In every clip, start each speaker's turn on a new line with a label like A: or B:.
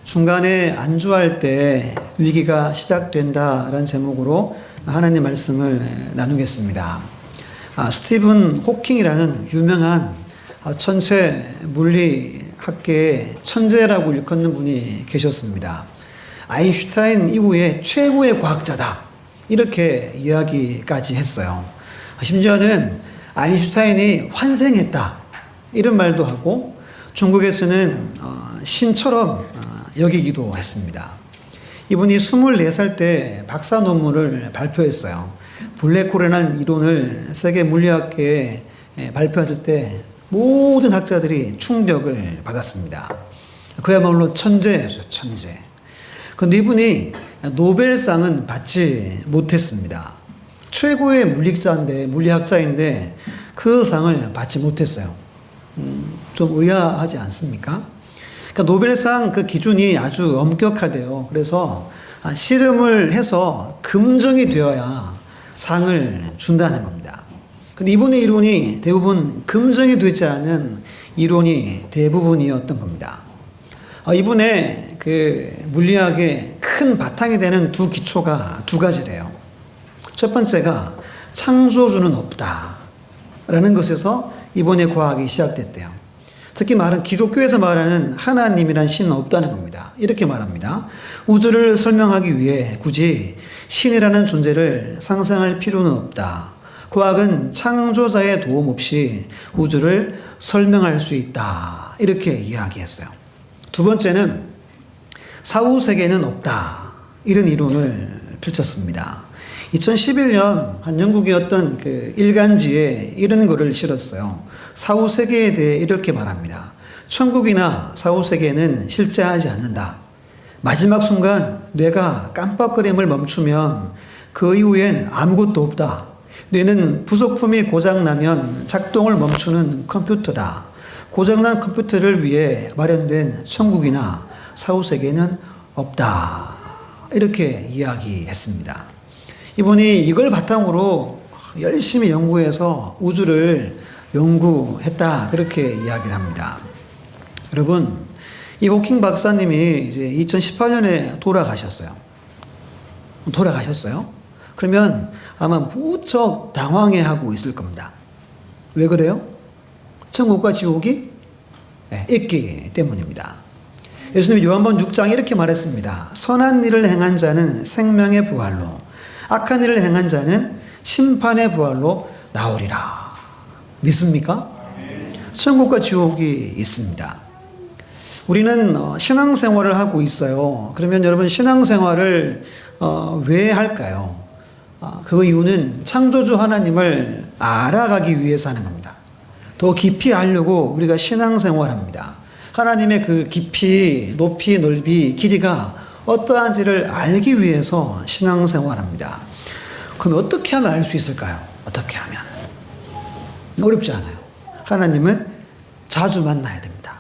A: 중간에 안주할 때 위기가 시작된다라는 제목으로 하나님 말씀을 나누겠습니다. 스티븐 호킹이라는 유명한 천체 물리학계의 천재라고 일컫는 분이 계셨습니다. 아인슈타인 이후에 최고의 과학자다, 이렇게 이야기까지 했어요. 심지어는 아인슈타인이 환생했다, 이런 말도 하고 중국에서는 신처럼 여기기도 했습니다. 이분이 24살 때 박사 논문을 발표했어요. 블랙홀이라는 이론을 세계 물리학계에 발표할 때 모든 학자들이 충격을 받았습니다. 그야말로 천재였어요, 천재. 그런데 이분이 노벨상은 받지 못했습니다. 최고의 물리학자인데 그 상을 받지 못했어요. 좀 의아하지 않습니까? 그러니까 노벨상 그 기준이 아주 엄격하대요. 그래서 실험을 해서 검증이 되어야 상을 준다는 겁니다. 근데 이분의 이론이 대부분 검증이 되지 않은 이론이 대부분이었던 겁니다. 이분의 그 물리학의 큰 바탕이 되는 두 기초가 두 가지래요. 첫 번째가 창조주는 없다라는 것에서 이번의 과학이 시작됐대요. 특히 기독교에서 말하는 하나님이란 신은 없다는 겁니다. 이렇게 말합니다. 우주를 설명하기 위해 굳이 신이라는 존재를 상상할 필요는 없다. 과학은 창조자의 도움 없이 우주를 설명할 수 있다, 이렇게 이야기했어요. 두 번째는 사후세계는 없다, 이런 이론을 펼쳤습니다. 2011년 한 영국의 어떤 그 일간지에 이런 글을 실었어요. 사후세계에 대해 이렇게 말합니다. 천국이나 사후세계는 실제하지 않는다. 마지막 순간 뇌가 깜빡거림을 멈추면 그 이후엔 아무것도 없다. 뇌는 부속품이 고장나면 작동을 멈추는 컴퓨터다. 고장난 컴퓨터를 위해 마련된 천국이나 사후세계는 없다, 이렇게 이야기했습니다. 이분이 이걸 바탕으로 열심히 연구해서 우주를 연구했다, 그렇게 이야기를 합니다. 여러분, 이 호킹 박사님이 이제 2018년에 돌아가셨어요. 그러면 아마 무척 당황해하고 있을 겁니다. 왜 그래요? 천국과 지옥이 있기 때문입니다. 예수님이 요한복음 6장에 이렇게 말했습니다. 선한 일을 행한 자는 생명의 부활로, 악한 일을 행한 자는 심판의 부활로 나오리라. 믿습니까? 천국과 지옥이 있습니다. 우리는 신앙생활을 하고 있어요. 그러면 여러분, 신앙생활을 왜 할까요? 그 이유는 창조주 하나님을 알아가기 위해서 하는 겁니다. 더 깊이 알려고 우리가 신앙생활합니다. 하나님의 그 깊이, 높이, 넓이, 길이가 어떠한지를 알기 위해서 신앙생활합니다. 그럼 어떻게 하면 알 수 있을까요? 어떻게 하면? 어렵지 않아요. 하나님을 자주 만나야 됩니다.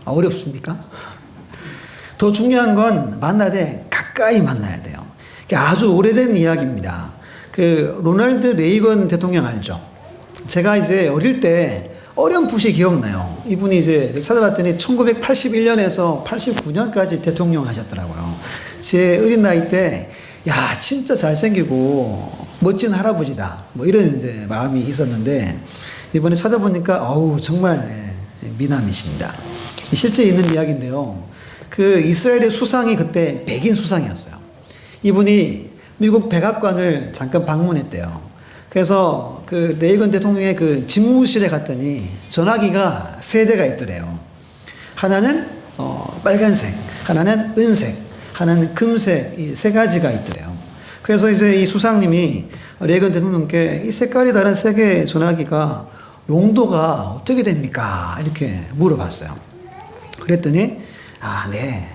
A: 어렵습니까? 더 중요한 건 만나되 가까이 만나야 돼요. 아주 오래된 이야기입니다. 그 로널드 레이건 대통령 알죠? 제가 이제 어릴 때 어렴풋이 기억나요. 이분이 이제 찾아봤더니 1981년에서 89년까지 대통령 하셨더라고요. 제 어린 나이 때, 야, 진짜 잘생기고 멋진 할아버지다, 이런 이제 마음이 있었는데, 이번에 찾아보니까, 정말 미남이십니다. 실제 있는 이야기인데요. 그 이스라엘의 수상이 그때 백인 수상이었어요. 이분이 미국 백악관을 잠깐 방문했대요. 그래서 그 레이건 대통령의 그 집무실에 갔더니 전화기가 세 대가 있더래요. 하나는 빨간색, 하나는 은색, 하나는 금색, 이 세 가지가 있더래요. 그래서 이제 이 수상님이 레이건 대통령께 이 색깔이 다른 세 개의 전화기가 용도가 어떻게 됩니까? 이렇게 물어봤어요. 그랬더니, 네.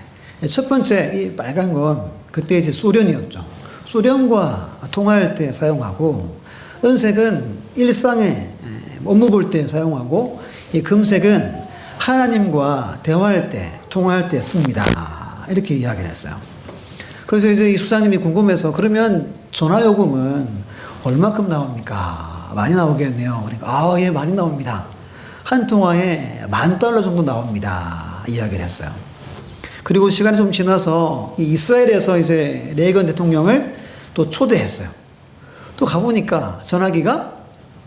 A: 첫 번째, 이 빨간 건 그때 이제 소련이었죠. 소련과 통화할 때 사용하고, 은색은 일상에 업무 볼 때 사용하고, 이 금색은 하나님과 대화할 때, 통화할 때 씁니다. 이렇게 이야기를 했어요. 그래서 이제 이 수사님이 궁금해서, 그러면 전화요금은 얼마큼 나옵니까? 많이 나오겠네요. 그러니까, 예, 많이 나옵니다. 한 통화에 $10,000 정도 나옵니다. 이야기를 했어요. 그리고 시간이 좀 지나서 이 이스라엘에서 이제 레이건 대통령을 또 초대했어요. 또 가보니까 전화기가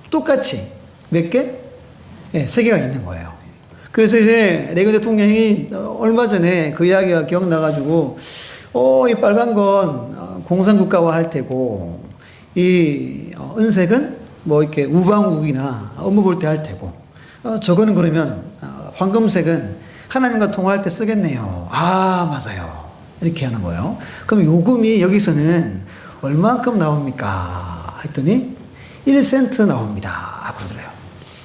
A: 똑같이 몇 개? 네, 3개가 있는 거예요. 그래서 이제 레이건 대통령이 얼마 전에 그 이야기가 기억나가지고, 이 빨간 건 공산국가화 할 테고, 이 은색은 뭐 이렇게 우방국이나 업무 볼 때 할 테고, 저거는 그러면 황금색은 하나님과 통화할 때 쓰겠네요. 아, 맞아요. 이렇게 하는 거예요. 그럼 요금이 여기서는 얼만큼 나옵니까? 했더니 1센트 나옵니다. 그러더래요.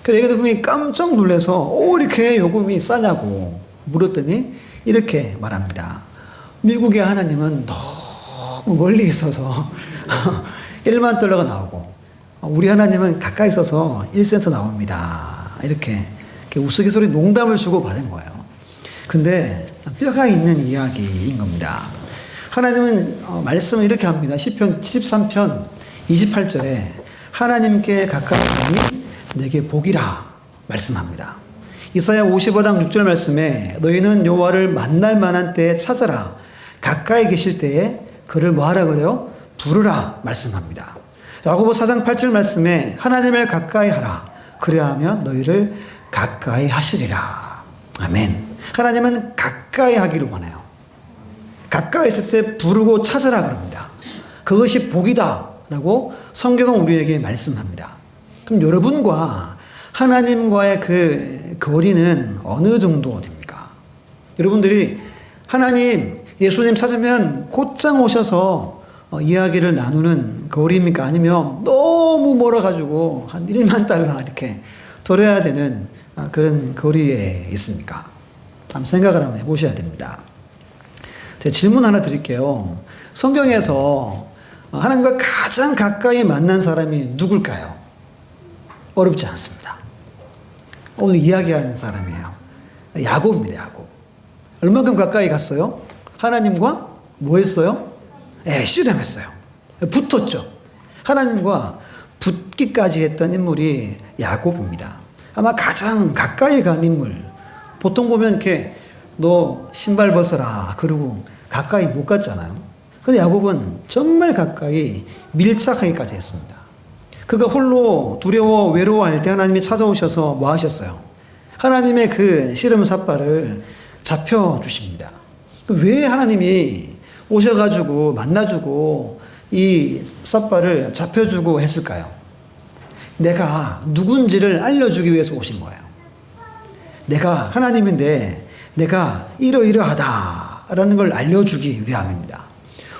A: 그래서 레이건 대통령이 깜짝 놀라서 이렇게 요금이 싸냐고 물었더니 이렇게 말합니다. 미국의 하나님은 너무 멀리 있어서 1만 달러가 나오고 우리 하나님은 가까이 있어서 1센트 나옵니다. 이렇게 우스갯소리 농담을 주고 받은 거예요. 근데 뼈가 있는 이야기인 겁니다. 하나님은 말씀을 이렇게 합니다. 시편 73편 28절에 하나님께 가까이 하니 내게 복이라 말씀합니다. 이사야 55장 6절 말씀에 너희는 여호와를 만날 만한 때에 찾아라. 가까이 계실 때에 그를 뭐하라 그래요? 부르라 말씀합니다. 야고보 4장 8절 말씀에 하나님을 가까이 하라. 그래야 하면 너희를 가까이 하시리라. 아멘. 하나님은 가까이 하기를 원해요. 가까이 있을 때 부르고 찾으라 그럽니다. 그것이 복이다 라고 성경은 우리에게 말씀합니다. 그럼 여러분과 하나님과의 그 거리는 어느 정도 됩니까? 여러분들이 하나님, 예수님 찾으면 곧장 오셔서 이야기를 나누는 거리입니까? 아니면 너무 멀어가지고 한 1만 달러 이렇게 돌아야 되는 그런 거리에 있습니까? 한번 생각을 한번 해보셔야 됩니다. 제가 질문 하나 드릴게요. 성경에서 하나님과 가장 가까이 만난 사람이 누굴까요? 어렵지 않습니다. 오늘 이야기하는 사람이에요. 야곱입니다. 야곱. 얼마큼 가까이 갔어요? 하나님과 뭐 했어요? 씨름했어요. 붙었죠. 하나님과 붙기까지 했던 인물이 야곱입니다. 아마 가장 가까이 간 인물. 보통 보면 이렇게 너 신발 벗어라 그러고 가까이 못 갔잖아요. 근데 야곱은 정말 가까이 밀착하기까지 했습니다. 그가 홀로 두려워 외로워할 때 하나님이 찾아오셔서 뭐 하셨어요? 하나님의 그 씨름 삿발을 잡혀주십니다. 왜 하나님이 오셔가지고 만나주고 이 삿발을 잡혀주고 했을까요? 내가 누군지를 알려주기 위해서 오신 거예요. 내가 하나님인데 내가 이러이러하다라는 걸 알려주기 위함입니다.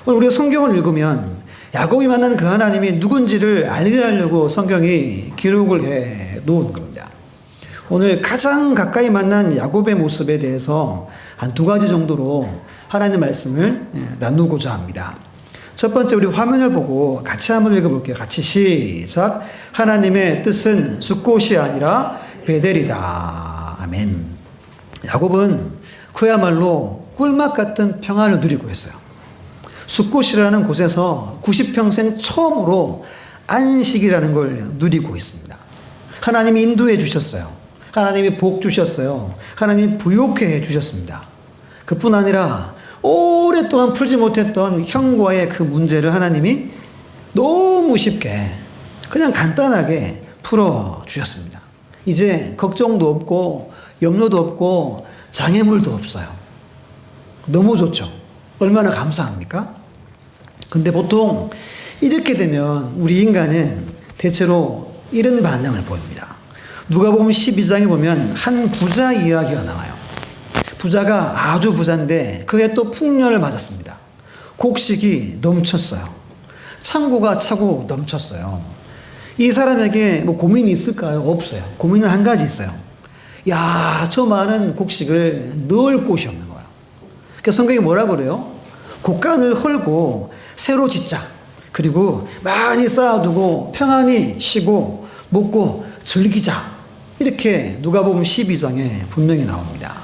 A: 오늘 우리가 성경을 읽으면 야곱이 만난 그 하나님이 누군지를 알게 하려고 성경이 기록을 해 놓은 겁니다. 오늘 가장 가까이 만난 야곱의 모습에 대해서 한 2가지 정도로 하나님의 말씀을 나누고자 합니다. 첫 번째 우리 화면을 보고 같이 한번 읽어볼게요. 같이 시작. 하나님의 뜻은 숫곳이 아니라 베델이다. 아멘. 야곱은 그야말로 꿀맛 같은 평안을 누리고 있어요. 숫곳이라는 곳에서 90평생 처음으로 안식이라는 걸 누리고 있습니다. 하나님이 인도해 주셨어요. 하나님이 복 주셨어요. 하나님이 부욕해 해 주셨습니다. 그뿐 아니라 오랫동안 풀지 못했던 형과의 그 문제를 하나님이 너무 쉽게 그냥 간단하게 풀어 주셨습니다. 이제 걱정도 없고 염려도 없고 장애물도 없어요. 너무 좋죠. 얼마나 감사합니까? 근데 보통 이렇게 되면 우리 인간은 대체로 이런 반응을 보입니다. 누가복음 12장에 보면 한 부자 이야기가 나와요. 부자가 아주 부자인데 그에 또 풍년을 맞았습니다. 곡식이 넘쳤어요. 창고가 차고 넘쳤어요. 이 사람에게 뭐 고민이 있을까요? 없어요. 고민은 한 가지 있어요. 야, 저 많은 곡식을 넣을 곳이 없는 거예요. 그러니까 성경이 뭐라 그래요? 곡간을 헐고 새로 짓자. 그리고 많이 쌓아두고 평안히 쉬고 먹고 즐기자. 이렇게 누가복음 12장에 분명히 나옵니다.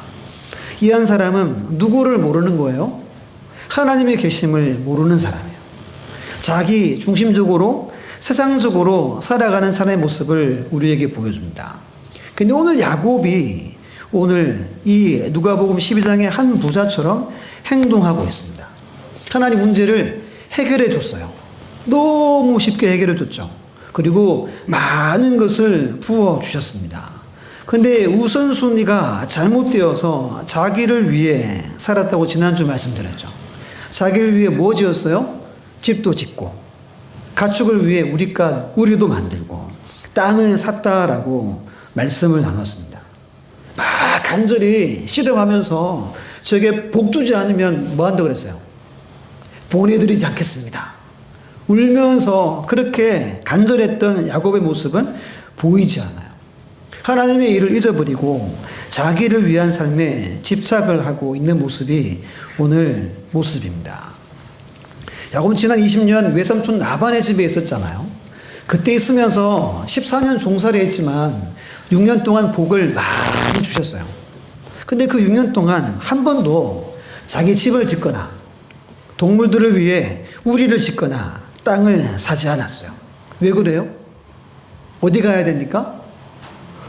A: 이 한 사람은 누구를 모르는 거예요? 하나님의 계심을 모르는 사람이에요. 자기 중심적으로 세상적으로 살아가는 사람의 모습을 우리에게 보여줍니다. 근데 오늘 야곱이 오늘 이 누가복음 12장의 한 부자처럼 행동하고 있습니다. 하나님 문제를 해결해 줬어요. 너무 쉽게 해결해 줬죠. 그리고 많은 것을 부어 주셨습니다. 근데 우선순위가 잘못되어서 자기를 위해 살았다고 지난주 말씀드렸죠. 자기를 위해 뭐 지었어요? 집도 짓고, 가축을 위해 우리도 만들고, 땅을 샀다라고 말씀을 나눴습니다. 막 간절히 씨름하면서 저게 복 주지 않으면 뭐 한다고 그랬어요? 보내드리지 않겠습니다. 울면서 그렇게 간절했던 야곱의 모습은 보이지 않아요. 하나님의 일을 잊어버리고 자기를 위한 삶에 집착을 하고 있는 모습이 오늘 모습입니다. 야곱은 지난 20년 외삼촌 라반의 집에 있었잖아요. 그때 있으면서 14년 종살이 했지만 6년 동안 복을 많이 주셨어요. 근데 그 6년 동안 한 번도 자기 집을 짓거나 동물들을 위해 우리를 짓거나 땅을 사지 않았어요. 왜 그래요? 어디 가야 됩니까?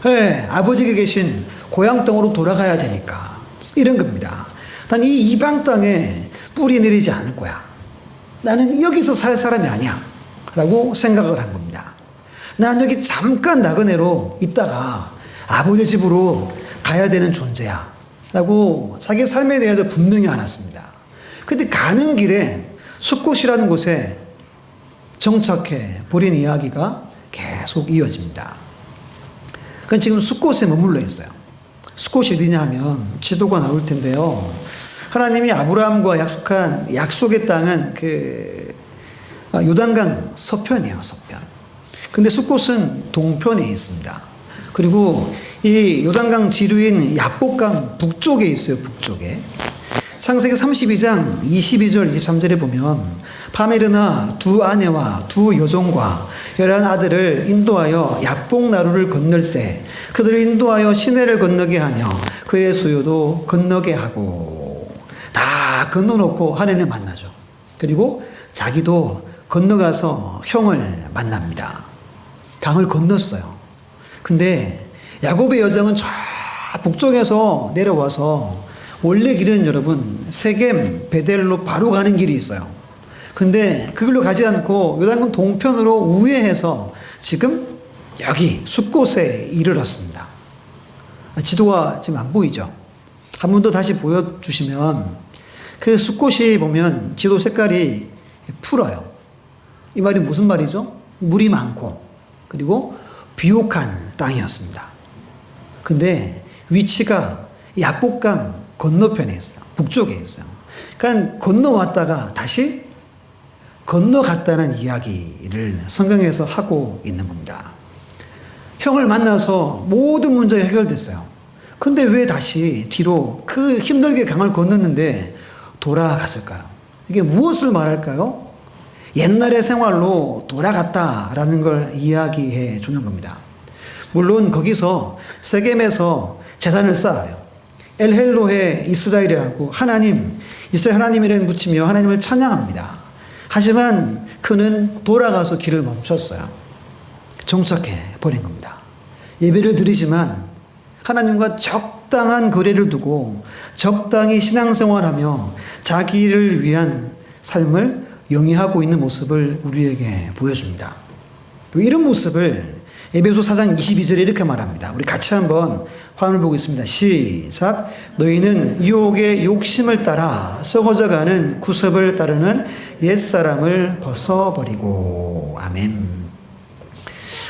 A: 네, 아버지가 계신 고향 땅으로 돌아가야 되니까. 이런 겁니다. 난 이 이방 땅에 뿌리 내리지 않을 거야. 나는 여기서 살 사람이 아니야. 라고 생각을 한 겁니다. 난 여기 잠깐 나그네로 있다가 아버지 집으로 가야 되는 존재야. 라고 자기 삶에 대해서 분명히 알았습니다. 근데 가는 길에 숫곳이라는 곳에 정착해 버린 이야기가 계속 이어집니다. 그건 지금 숫곳에 머물러 있어요. 숫곳이 어디냐 하면 지도가 나올 텐데요. 하나님이 아브라함과 약속한 약속의 땅은 요단강 서편이에요, 서편. 근데 숫곳은 동편에 있습니다. 그리고 이 요단강 지류인 야복강 북쪽에 있어요, 북쪽에. 창세기 32장 22절 23절에 보면 파메르나 두 아내와 두 여종과 11아들을 인도하여 야복나루를 건널세 그들을 인도하여 시내를 건너게 하며 그의 수요도 건너게 하고 다 건너놓고 하나님 만나죠. 그리고 자기도 건너가서 형을 만납니다. 강을 건넜어요. 근데 야곱의 여정은 저 북쪽에서 내려와서 원래 길은 여러분 세겜 베델로 바로 가는 길이 있어요. 근데 그걸로 가지 않고 요단강 동편으로 우회해서 지금 여기 숫곳에 이르렀습니다. 지도가 지금 안 보이죠? 한 번 더 다시 보여주시면 그 숫곳이 보면 지도 색깔이 푸러요. 이 말이 무슨 말이죠? 물이 많고 그리고 비옥한 땅이었습니다. 근데 위치가 야복강 건너편에 있어요. 북쪽에 있어요. 그러니까 건너왔다가 다시 건너갔다는 이야기를 성경에서 하고 있는 겁니다. 형을 만나서 모든 문제가 해결됐어요. 근데 왜 다시 뒤로 그 힘들게 강을 건넜는데 돌아갔을까요? 이게 무엇을 말할까요? 옛날의 생활로 돌아갔다라는 걸 이야기해 주는 겁니다. 물론 거기서 세겜에서 제단을 쌓아요. 엘헬로해 이스라엘이라고 이스라엘 하나님이라는 붙이며 하나님을 찬양합니다. 하지만 그는 돌아가서 길을 멈췄어요. 정착해 버린 겁니다. 예배를 드리지만 하나님과 적당한 거리를 두고 적당히 신앙생활하며 자기를 위한 삶을 영위하고 있는 모습을 우리에게 보여줍니다. 이런 모습을 에베소 4장 22절에 이렇게 말합니다. 우리 같이 한번 화면을 보겠습니다. 시작. 너희는 유혹의 욕심을 따라 썩어져가는 구습을 따르는 옛사람을 벗어버리고. 아멘.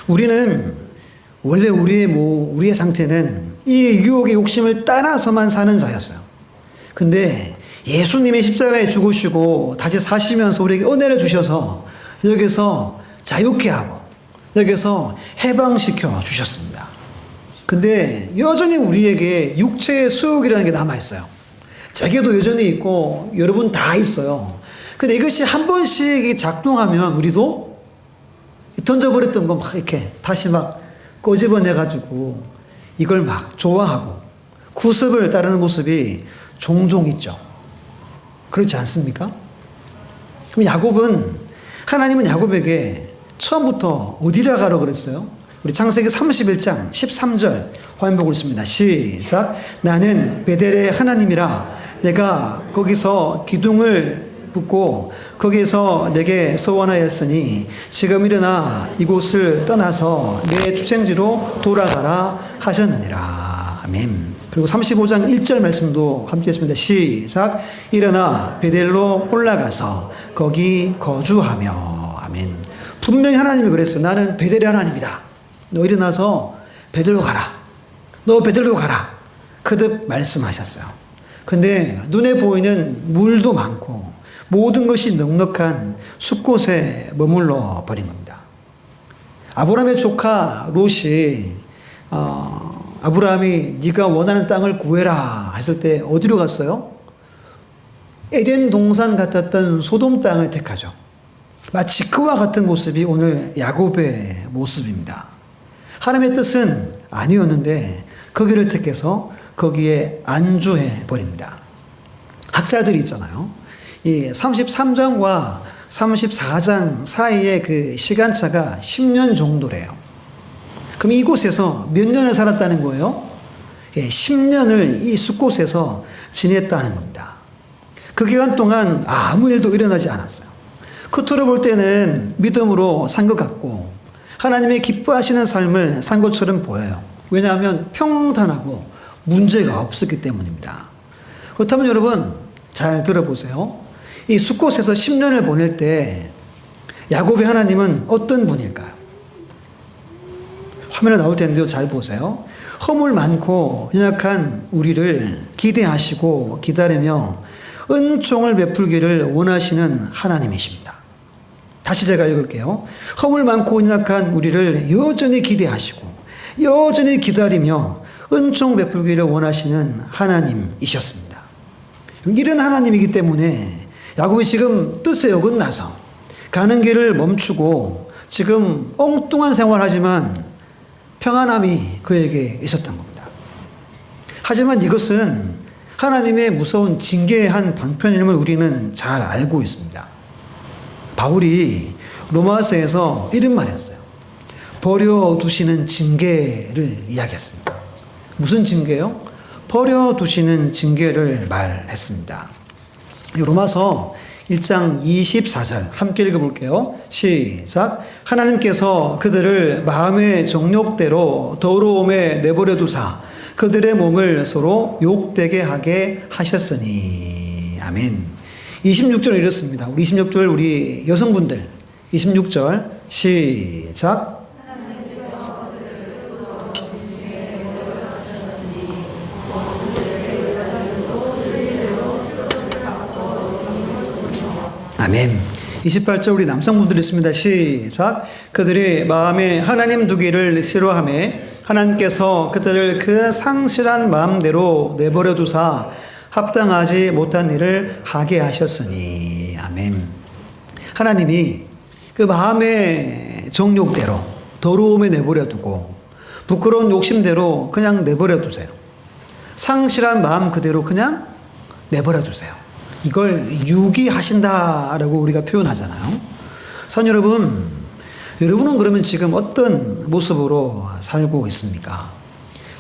A: 우리는 원래 우리의 상태는 이 유혹의 욕심을 따라서만 사는 자였어요. 근데 예수님이 십자가에 죽으시고 다시 사시면서 우리에게 은혜를 주셔서 여기서 자유케 하고 여기서 해방시켜 주셨습니다. 근데 여전히 우리에게 육체의 수욕이라는 게 남아있어요. 자기도 여전히 있고 여러분 다 있어요. 근데 이것이 한 번씩 작동하면 우리도 던져버렸던 거 막 이렇게 다시 막 꺼집어내가지고 이걸 막 좋아하고 구습을 따르는 모습이 종종 있죠. 그렇지 않습니까? 그럼 하나님은 야곱에게 처음부터 어디라 가라고 그랬어요? 우리 창세기 31장 13절 화면 보고 있습니다. 시작. 나는 베델의 하나님이라. 내가 거기서 기둥을 붓고 거기에서 내게 서원하였으니 지금 일어나 이곳을 떠나서 내 주생지로 돌아가라 하셨느니라. 아멘. 그리고 35장 1절 말씀도 함께 했습니다. 시작. 일어나 베델로 올라가서 거기 거주하며. 아멘. 분명히 하나님이 그랬어요. 나는 베델의 하나님이다. 너 일어나서 베델로 가라. 너 베델로 가라. 그듭 말씀하셨어요. 근데 눈에 보이는 물도 많고 모든 것이 넉넉한 숲곳에 머물러 버린 겁니다. 아브라함의 조카 롯이 아브라함이 네가 원하는 땅을 구해라 했을 때 어디로 갔어요? 에덴 동산 같았던 소돔 땅을 택하죠. 마치 그와 같은 모습이 오늘 야곱의 모습입니다. 하나님의 뜻은 아니었는데 거기를 택해서 거기에 안주해 버립니다. 학자들이 있잖아요. 이 33장과 34장 사이의 그 시간차가 10년 정도래요. 그럼 이곳에서 몇 년을 살았다는 거예요? 10년을 이 숲곳에서 지냈다는 겁니다. 그 기간 동안 아무 일도 일어나지 않았어요. 겉으로 볼 때는 믿음으로 산 것 같고 하나님의 기뻐하시는 삶을 산 것처럼 보여요. 왜냐하면 평탄하고 문제가 없었기 때문입니다. 그렇다면 여러분 잘 들어보세요. 이 숲곳에서 10년을 보낼 때 야곱의 하나님은 어떤 분일까요? 화면에 나올 텐데요. 잘 보세요. 허물 많고 연약한 우리를 기대하시고 기다리며 은총을 베풀기를 원하시는 하나님이십니다. 다시 제가 읽을게요. 허물 많고 연약한 우리를 여전히 기대하시고 여전히 기다리며 은총 베풀기를 원하시는 하나님이셨습니다. 이런 하나님이기 때문에 야곱이 지금 뜻에 어긋나서 가는 길을 멈추고 지금 엉뚱한 생활하지만 평안함이 그에게 있었던 겁니다. 하지만 이것은 하나님의 무서운 징계의 한 방편임을 우리는 잘 알고 있습니다. 바울이 로마서에서 이런 말 했어요. 버려두시는 징계를 이야기했습니다. 무슨 징계요? 버려두시는 징계를 말했습니다. 로마서 1장 24절 함께 읽어볼게요. 시작. 하나님께서 그들을 마음의 정욕대로 더러움에 내버려 두사 그들의 몸을 서로 욕되게 하게 하셨으니. 아멘. 26절 이렇습니다. 우리 26절 우리 여성분들 26절 시작. 아멘. 28절 우리 남성분들 있습니다. 시작. 그들이 마음에 하나님 두기를 싫어하며 하나님께서 그들을 그 상실한 마음대로 내버려 두사 합당하지 못한 일을 하게 하셨으니. 아멘. 하나님이 그 마음의 정욕대로 더러움에 내버려 두고 부끄러운 욕심대로 그냥 내버려 두세요. 상실한 마음 그대로 그냥 내버려 두세요. 이걸 유기하신다라고 우리가 표현하잖아요. 선 여러분, 여러분은 그러면 지금 어떤 모습으로 살고 있습니까?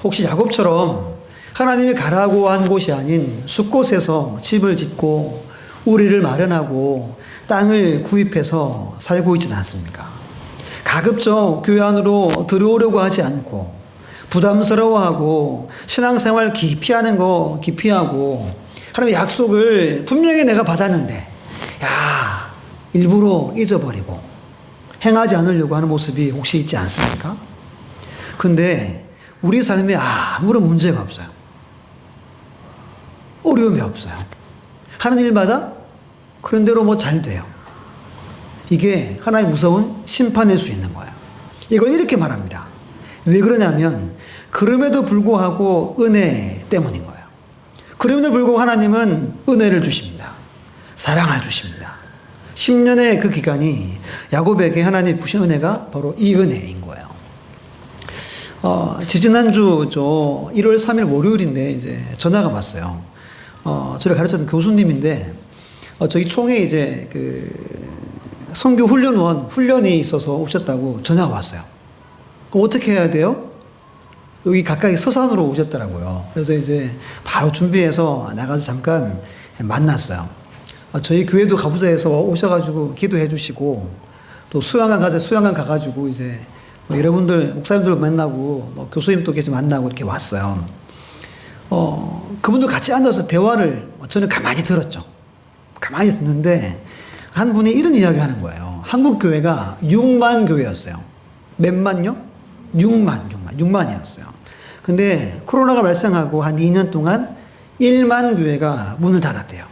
A: 혹시 야곱처럼 하나님이 가라고 한 곳이 아닌 숲곳에서 집을 짓고 우리를 마련하고 땅을 구입해서 살고 있지는 않습니까? 가급적 교회 안으로 들어오려고 하지 않고 부담스러워하고 신앙생활 기피하는 거 기피하고 하나님의 약속을 분명히 내가 받았는데 야 일부러 잊어버리고 행하지 않으려고 하는 모습이 혹시 있지 않습니까? 근데 우리 삶에 아무런 문제가 없어요. 어려움이 없어요. 하는 일마다 그런 대로 뭐 잘 돼요. 이게 하나의 무서운 심판일 수 있는 거예요. 이걸 이렇게 말합니다. 왜 그러냐면 그럼에도 불구하고 은혜 때문인 거예요. 그럼에도 불구하고 하나님은 은혜를 주십니다. 사랑을 주십니다. 10년의 그 기간이 야곱에게 하나님 부신 은혜가 바로 이 은혜인 거예요. 지지난주 1월 3일 월요일인데 이제 전화가 왔어요. 저를 가르쳤던 교수님인데 저희 총회 이제 그 선교 훈련이 있어서 오셨다고 전화가 왔어요. 그럼 어떻게 해야 돼요? 여기 가까이 서산으로 오셨더라고요. 그래서 이제 바로 준비해서 나가서 잠깐 만났어요. 저희 교회도 가보자 해서 오셔가지고 기도해 주시고, 또 수양관 가서 수양관 가가지고 이제 뭐 여러분들, 목사님들 만나고, 뭐 교수님도 계속 만나고 이렇게 왔어요. 그분들 같이 앉아서 대화를 저는 가만히 들었죠. 가만히 듣는데 한 분이 이런 이야기 하는 거예요. 한국 교회가 6만 교회였어요. 몇만요? 6만이었어요. 근데 코로나가 발생하고 한 2년 동안 1만 교회가 문을 닫았대요.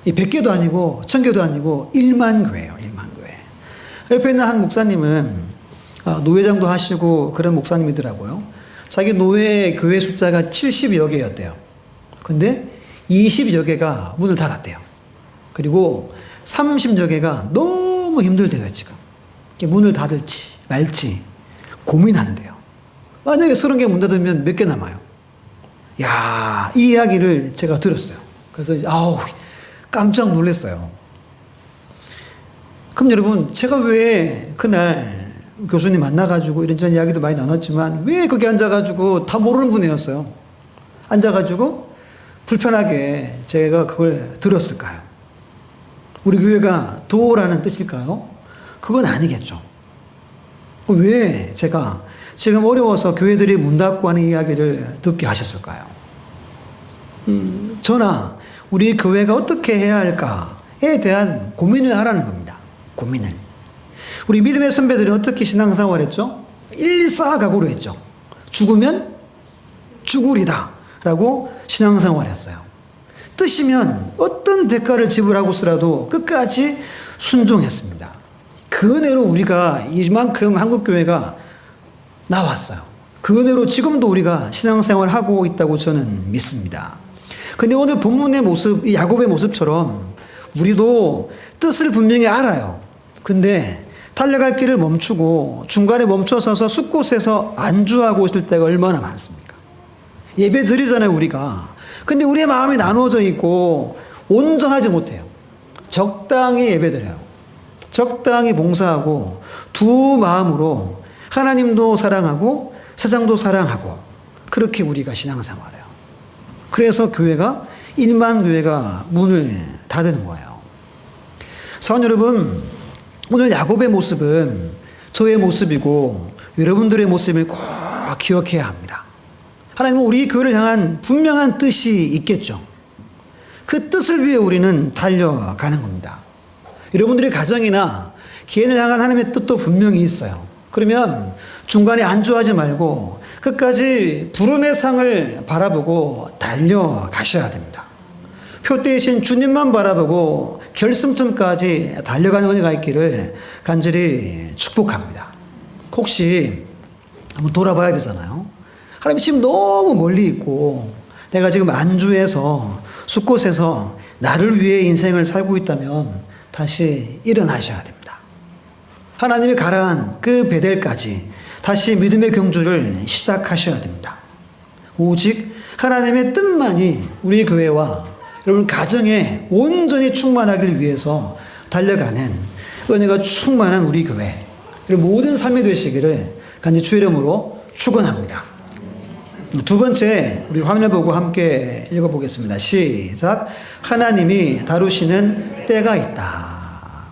A: 이 100개도 아니고 1000개도 아니고 1만 교회예요. 1만 교회. 옆에 있는 한 목사님은 노회장도 하시고 그런 목사님이더라고요. 자기 노회 교회 숫자가 70여 개였대요. 근데 20여 개가 문을 닫았대요. 그리고 30여 개가 너무 힘들대요, 지금. 문을 닫을지 말지 고민한대요. 만약에 30개 문 닫으면 몇 개 남아요? 야, 이 이야기를 제가 들었어요. 그래서 이제, 깜짝 놀랐어요. 그럼 여러분, 제가 왜 그날 교수님 만나가지고 이런저런 이야기도 많이 나눴지만 왜 거기 앉아가지고 다 모르는 분이었어요. 앉아가지고 불편하게 제가 그걸 들었을까요? 우리 교회가 도라는 뜻일까요? 그건 아니겠죠. 왜 제가 지금 어려워서 교회들이 문 닫고 하는 이야기를 듣게 하셨을까요? 저나 우리 교회가 어떻게 해야 할까에 대한 고민을 하라는 겁니다. 고민을. 우리 믿음의 선배들이 어떻게 신앙생활 했죠? 일사각오로 했죠. 죽으면 죽으리다 라고 신앙생활 했어요. 뜻이면 어떤 대가를 지불하고서라도 끝까지 순종했습니다. 그 은혜로 우리가 이만큼 한국교회가 나왔어요. 그 은혜로 지금도 우리가 신앙생활 하고 있다고 저는 믿습니다. 근데 오늘 본문의 모습, 이 야곱의 모습처럼 우리도 뜻을 분명히 알아요. 근데 달려갈 길을 멈추고 중간에 멈춰서서 숲곳에서 안주하고 있을 때가 얼마나 많습니까? 예배 드리잖아요, 우리가. 근데 우리의 마음이 나누어져 있고 온전하지 못해요. 적당히 예배 드려요. 적당히 봉사하고 두 마음으로 하나님도 사랑하고 세상도 사랑하고 그렇게 우리가 신앙생활해요. 그래서 교회가 1만 교회가 문을 닫는 거예요. 사원 여러분, 오늘 야곱의 모습은 저의 모습이고 여러분들의 모습을 꼭 기억해야 합니다. 하나님은 우리 교회를 향한 분명한 뜻이 있겠죠. 그 뜻을 위해 우리는 달려가는 겁니다. 여러분들의 가정이나 기회를 향한 하나님의 뜻도 분명히 있어요. 그러면 중간에 안주하지 말고 끝까지 부름의 상을 바라보고 달려가셔야 됩니다. 표대이신 주님만 바라보고 결승점까지 달려가는 은혜가 있기를 간절히 축복합니다. 혹시 한번 돌아봐야 되잖아요. 하나님 지금 너무 멀리 있고 내가 지금 안주해서 숲곳에서 나를 위해 인생을 살고 있다면 다시 일어나셔야 됩니다. 하나님이 가라한 그 베델까지 다시 믿음의 경주를 시작하셔야 됩니다. 오직 하나님의 뜻만이 우리 교회와 여러분 가정에 온전히 충만하길 위해서 달려가는 은혜가 충만한 우리 교회, 그리고 모든 삶이 되시기를 간절히 주의 이름으로 축원합니다. 두 번째, 우리 화면을 보고 함께 읽어보겠습니다. 시작. 하나님이 다루시는 때가 있다.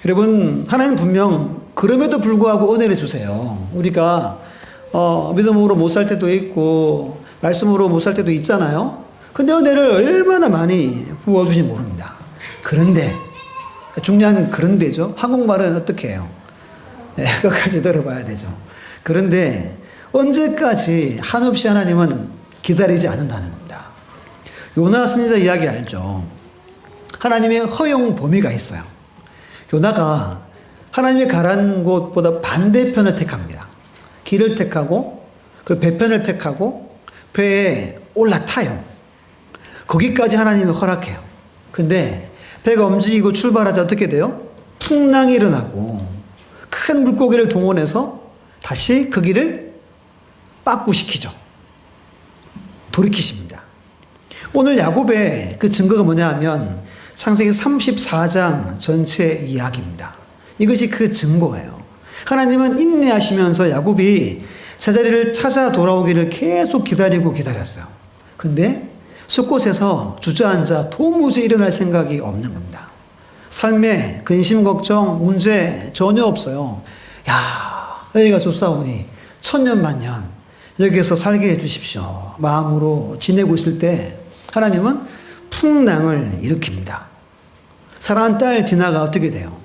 A: 여러분, 하나님 분명 그럼에도 불구하고 은혜를 주세요. 우리가 믿음으로 못 살 때도 있고 말씀으로 못 살 때도 있잖아요. 근데 은혜를 얼마나 많이 부어주신지 모릅니다. 그런데, 중요한 그런데죠. 한국말은 어떻게 해요? 네, 끝까지 들어봐야 되죠. 그런데 언제까지 한없이 하나님은 기다리지 않는다는 겁니다. 요나 선지자 이야기 알죠? 하나님의 허용 범위가 있어요. 요나가 하나님이 가라는 곳보다 반대편을 택합니다. 길을 택하고 그 배편을 택하고 배에 올라타요. 거기까지 하나님이 허락해요. 근데 배가 움직이고 출발하자 어떻게 돼요? 풍랑이 일어나고 큰 물고기를 동원해서 다시 그 길을 빠꾸시키죠. 돌이키십니다. 오늘 야곱의 그 증거가 뭐냐 하면 창세기 34장 전체 이야기입니다. 이것이 그 증거예요. 하나님은 인내하시면서 야곱이 제자리를 찾아 돌아오기를 계속 기다렸어요. 근데 숲곳에서 주저앉아 도무지 일어날 생각이 없는 겁니다. 삶에 근심, 걱정, 문제 전혀 없어요. 야, 여기가 좁사오니 천년만년 여기에서 살게 해주십시오. 마음으로 지내고 있을 때 하나님은 풍랑을 일으킵니다. 사랑하는 딸 디나가 어떻게 돼요?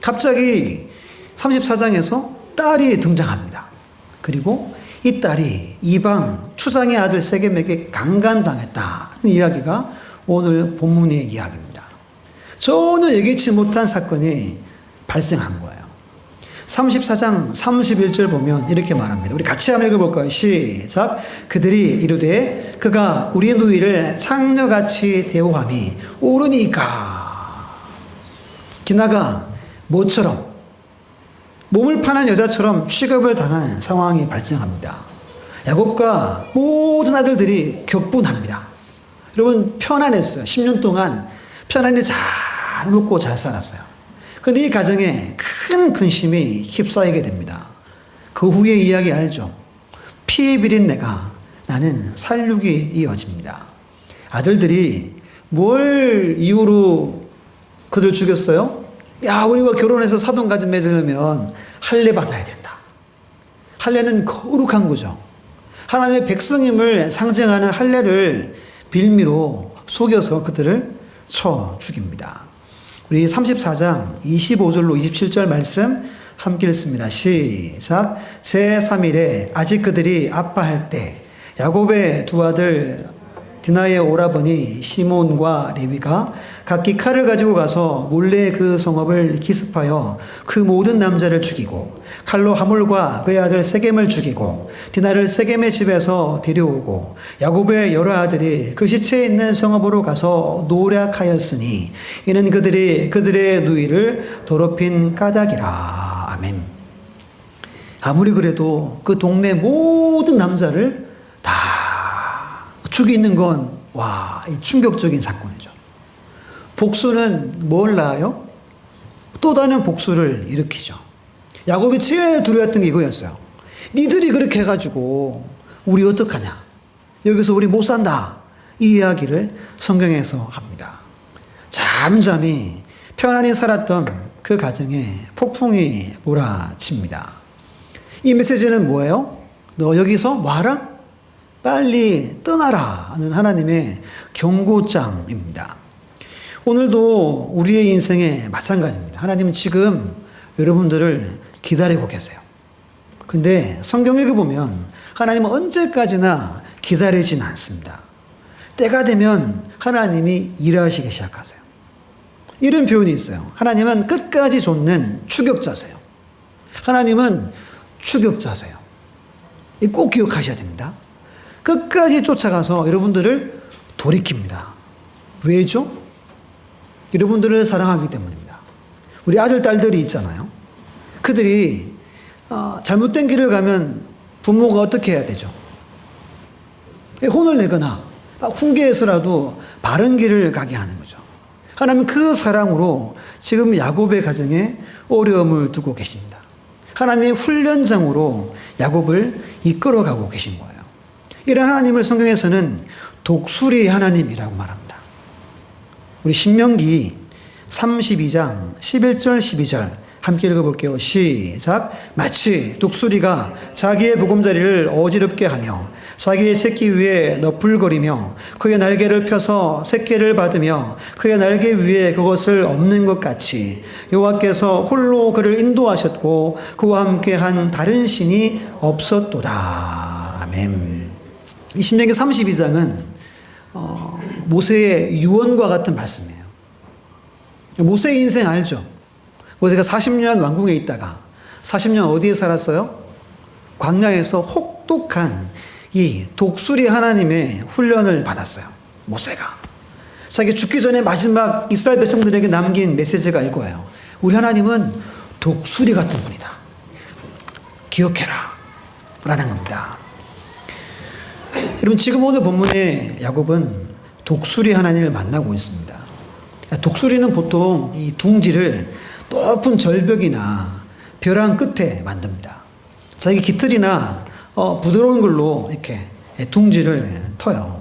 A: 갑자기 34장에서 딸이 등장합니다. 그리고 이 딸이 이방 추장의 아들 세겜에게 강간당했다. 이야기가 오늘 본문의 이야기입니다. 전혀 예기치 못한 사건이 발생한 거예요. 34장 31절 보면 이렇게 말합니다. 우리 같이 한번 읽어볼까요? 시작. 그들이 이르되 그가 우리 누이를 창녀같이 대우함이 옳으니까. 디나가 모처럼 몸을 파는 여자처럼 취급을 당한 상황이 발생합니다. 야곱과 모든 아들들이 격분합니다. 여러분 편안했어요. 10년 동안 편안히 잘 먹고 잘 살았어요. 그런데 이 가정에 큰 근심이 휩싸이게 됩니다. 그 후의 이야기 알죠? 피에 비린 내가 나는 살육이 이어집니다. 아들들이 뭘 이유로 그들 죽였어요? 야, 우리와 결혼해서 사돈까지 맺으려면 할례 받아야 된다. 할례는 거룩한 거죠. 하나님의 백성임을 상징하는 할례를 빌미로 속여서 그들을 쳐 죽입니다. 우리 34장 25절로 27절 말씀 함께 읽습니다. 시작. 제3일에 아직 그들이 아파할 때 야곱의 두 아들 디나의 오라버니 시몬과 레위가 각기 칼을 가지고 가서 몰래 그 성읍을 기습하여 그 모든 남자를 죽이고 칼로 하몰과 그의 아들 세겜을 죽이고 디나를 세겜의 집에서 데려오고 야곱의 여러 아들이 그 시체에 있는 성읍으로 가서 노략하였으니 이는 그들이 그들의 누이를 더럽힌 까닭이라. 아멘. 아무리 그래도 그 동네 모든 남자를 다 죽이는 건, 와, 충격적인 사건이죠. 복수는 뭘 낳아요? 또 다른 복수를 일으키죠. 야곱이 제일 두려웠던 게 이거였어요. 니들이 그렇게 해가지고 우리 어떡하냐? 여기서 우리 못 산다. 이 이야기를 성경에서 합니다. 잠잠히 편안히 살았던 그 가정에 폭풍이 몰아칩니다. 이 메시지는 뭐예요? 너 여기서 뭐하라? 빨리 떠나라 하는 하나님의 경고장입니다. 오늘도 우리의 인생에 마찬가지입니다. 하나님은 지금 여러분들을 기다리고 계세요. 근데 성경 읽어보면 하나님은 언제까지나 기다리진 않습니다. 때가 되면 하나님이 일하시기 시작하세요. 이런 표현이 있어요. 하나님은 끝까지 좇는 추격자세요. 하나님은 추격자세요. 꼭 기억하셔야 됩니다. 끝까지 쫓아가서 여러분들을 돌이킵니다. 왜죠? 여러분들을 사랑하기 때문입니다. 우리 아들, 딸들이 있잖아요. 그들이 잘못된 길을 가면 부모가 어떻게 해야 되죠? 혼을 내거나 훈계해서라도 바른 길을 가게 하는 거죠. 하나님은 그 사랑으로 지금 야곱의 가정에 어려움을 두고 계십니다. 하나님의 훈련장으로 야곱을 이끌어가고 계신 거예요. 이런 하나님을 성경에서는 독수리 하나님이라고 말합니다. 우리 신명기 32장 11절 12절 함께 읽어볼게요. 시작. 마치 독수리가 자기의 보금자리를 어지럽게 하며 자기의 새끼 위에 너풀거리며 그의 날개를 펴서 새끼를 받으며 그의 날개 위에 그것을 엎는 것 같이 여호와께서 홀로 그를 인도하셨고 그와 함께한 다른 신이 없었도다. 아멘. 이 신명기 32장은 모세의 유언과 같은 말씀이에요. 모세의 인생 알죠? 모세가 40년 왕궁에 있다가 40년 어디에 살았어요? 광야에서 혹독한 이 독수리 하나님의 훈련을 받았어요. 모세가. 자기 죽기 전에 마지막 이스라엘 백성들에게 남긴 메시지가 이거예요. 우리 하나님은 독수리 같은 분이다. 기억해라. 라는 겁니다. 여러분 지금 오늘 본문의 야곱은 독수리 하나님을 만나고 있습니다. 독수리는 보통 이 둥지를 높은 절벽이나 벼랑 끝에 만듭니다. 자기 깃털이나 부드러운 걸로 이렇게 둥지를 터요.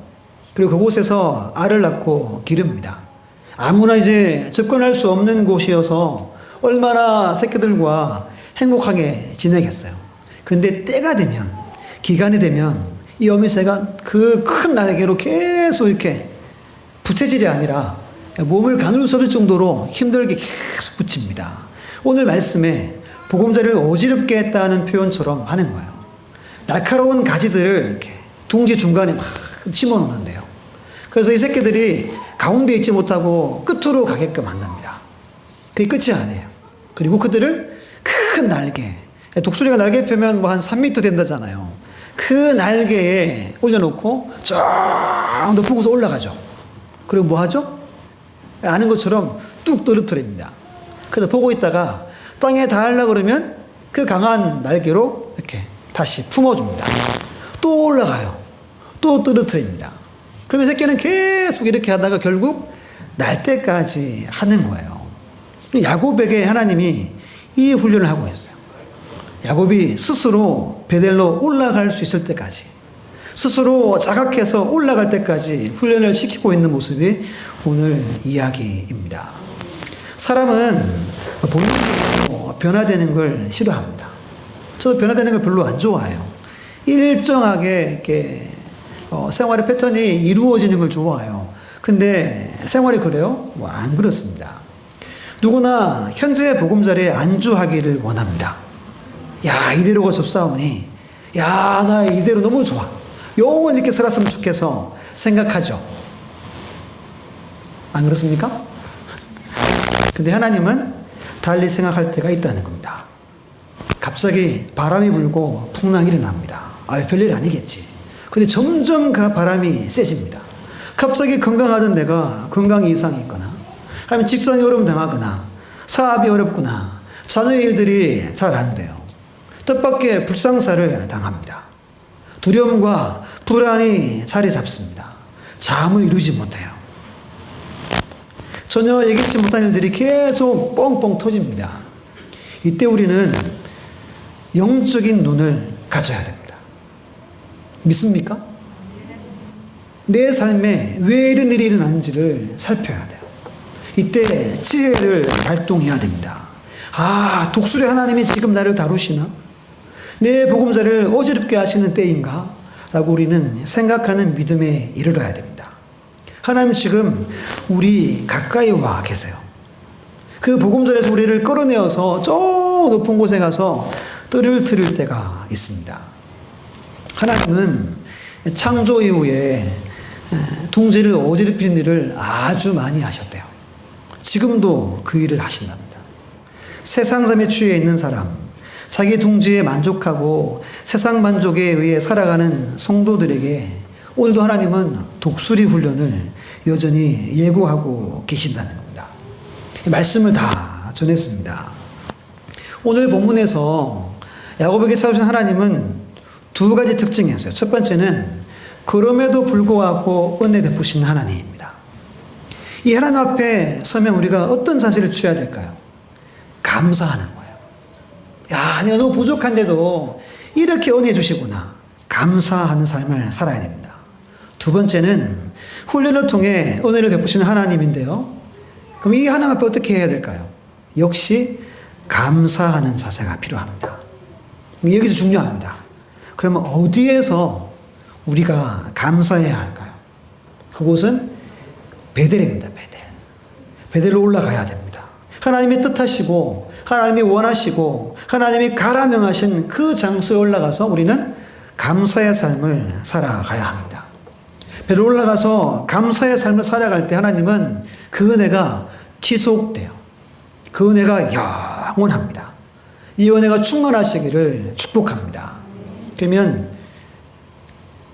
A: 그리고 그곳에서 알을 낳고 기릅니다. 아무나 이제 접근할 수 없는 곳이어서 얼마나 새끼들과 행복하게 지내겠어요. 근데 때가 되면, 기간이 되면 이 어미새가 그 큰 날개로 계속 이렇게 부채질이 아니라 몸을 가눌 수 없을 정도로 힘들게 계속 붙입니다. 오늘 말씀에 보금자리를 어지럽게 했다는 표현처럼 하는 거예요. 날카로운 가지들을 이렇게 둥지 중간에 막 심어 놓는데요. 그래서 이 새끼들이 가운데 있지 못하고 끝으로 가게끔 한답니다. 그게 끝이 아니에요. 그리고 그들을 큰 날개, 독수리가 날개 펴면 뭐 한 3m 된다잖아요. 그 날개에 올려놓고 쫙 높은 곳에 올라가죠. 그리고 뭐 하죠? 아는 것처럼 뚝 떨어뜨립니다. 그래서 보고 있다가 땅에 닿으려고 그러면 그 강한 날개로 이렇게 다시 품어줍니다. 또 올라가요. 또 떨어뜨립니다. 그러면 새끼는 계속 이렇게 하다가 결국 날 때까지 하는 거예요. 야곱에게 하나님이 이 훈련을 하고 있어요. 야곱이 스스로 베델로 올라갈 수 있을 때까지, 스스로 자각해서 올라갈 때까지 훈련을 시키고 있는 모습이 오늘 이야기입니다. 사람은 본인도 변화되는 걸 싫어합니다. 저도 변화되는 걸 별로 안 좋아해요. 일정하게 이렇게 생활의 패턴이 이루어지는 걸 좋아해요. 근데 생활이 그래요? 뭐 안 그렇습니다. 누구나 현재의 보금자리에 안주하기를 원합니다. 야, 이대로가 좋사오니, 야, 나 이대로 너무 좋아. 영원히 이렇게 살았으면 좋겠어 생각하죠. 안 그렇습니까? 근데 하나님은 달리 생각할 때가 있다는 겁니다. 갑자기 바람이 불고 풍랑이 일어납니다. 별일 아니겠지. 근데 점점 그 바람이 세집니다. 갑자기 건강하던 내가 건강이 이상이 있거나, 아니면 직장이 어려움 당하거나, 사업이 어렵거나, 자녀의 일들이 잘 안 돼요. 뜻밖의 불상사를 당합니다. 두려움과 불안이 자리 잡습니다. 잠을 이루지 못해요. 전혀 예기치 못한 일들이 계속 뻥뻥 터집니다. 이때 우리는 영적인 눈을 가져야 됩니다. 믿습니까? 내 삶에 왜 이런 일이 일어나는지를 살펴야 돼요. 이때 지혜를 발동해야 됩니다. 독수리 하나님이 지금 나를 다루시나? 내 보금자리를 어지럽게 하시는 때인가? 라고 우리는 생각하는 믿음에 이르러야 됩니다. 하나님 지금 우리 가까이 와 계세요. 그 보금자리에서 우리를 끌어내어서 저 높은 곳에 가서 뜰을 틀을 때가 있습니다. 하나님은 창조 이후에 둥지를 어지럽히는 일을 아주 많이 하셨대요. 지금도 그 일을 하신답니다. 세상 삶에 취해 있는 사람, 자기 둥지에 만족하고 세상 만족에 의해 살아가는 성도들에게 오늘도 하나님은 독수리 훈련을 여전히 예고하고 계신다는 겁니다. 말씀을 다 전했습니다. 오늘 본문에서 야곱에게 찾아오신 하나님은 두 가지 특징이 있어요. 첫 번째는 그럼에도 불구하고 은혜 베푸시는 하나님입니다. 이 하나님 앞에 서면 우리가 어떤 자세를 취해야 될까요? 감사하는 거예요. 야, 내가 너무 부족한데도 이렇게 은혜 주시구나. 감사하는 삶을 살아야 됩니다. 두 번째는 훈련을 통해 은혜를 베푸시는 하나님인데요. 그럼 이 하나님 앞에 어떻게 해야 될까요? 역시 감사하는 자세가 필요합니다. 여기서 중요합니다. 그러면 어디에서 우리가 감사해야 할까요? 그곳은 베델입니다. 베델로 올라가야 됩니다. 하나님이 뜻하시고 하나님이 원하시고 하나님이 가라 명하신 그 장소에 올라가서 우리는 감사의 삶을 살아가야 합니다. 베델로 올라가서 감사의 삶을 살아갈 때 하나님은 그 은혜가 지속돼요. 그 은혜가 영원합니다. 이 은혜가 충만하시기를 축복합니다. 그러면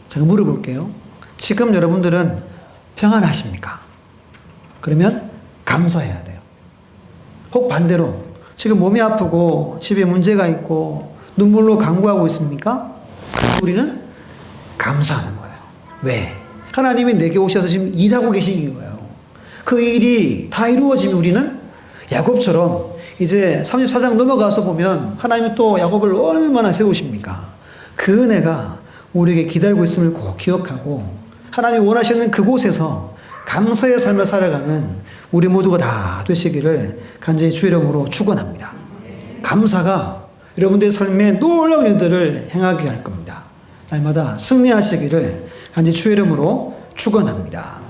A: 제가 물어볼게요. 지금 여러분들은 평안하십니까? 그러면 감사해야 돼요. 혹 반대로 지금 몸이 아프고 집에 문제가 있고 눈물로 간구하고 있습니까? 우리는 감사하는 거예요. 왜? 하나님이 내게 오셔서 지금 일하고 계신 거예요. 그 일이 다 이루어지면 우리는 야곱처럼 이제 34장 넘어가서 보면 하나님은 또 야곱을 얼마나 세우십니까? 그 은혜가 우리에게 기다리고 있음을 꼭 기억하고 하나님이 원하시는 그곳에서 감사의 삶을 살아가는 우리 모두가 다 되시기를 간절히 주 이름으로 축원합니다. 감사가 여러분들의 삶에 놀라운 일들을 행하게 할 겁니다. 날마다 승리하시기를 간절히 주 이름으로 축원합니다.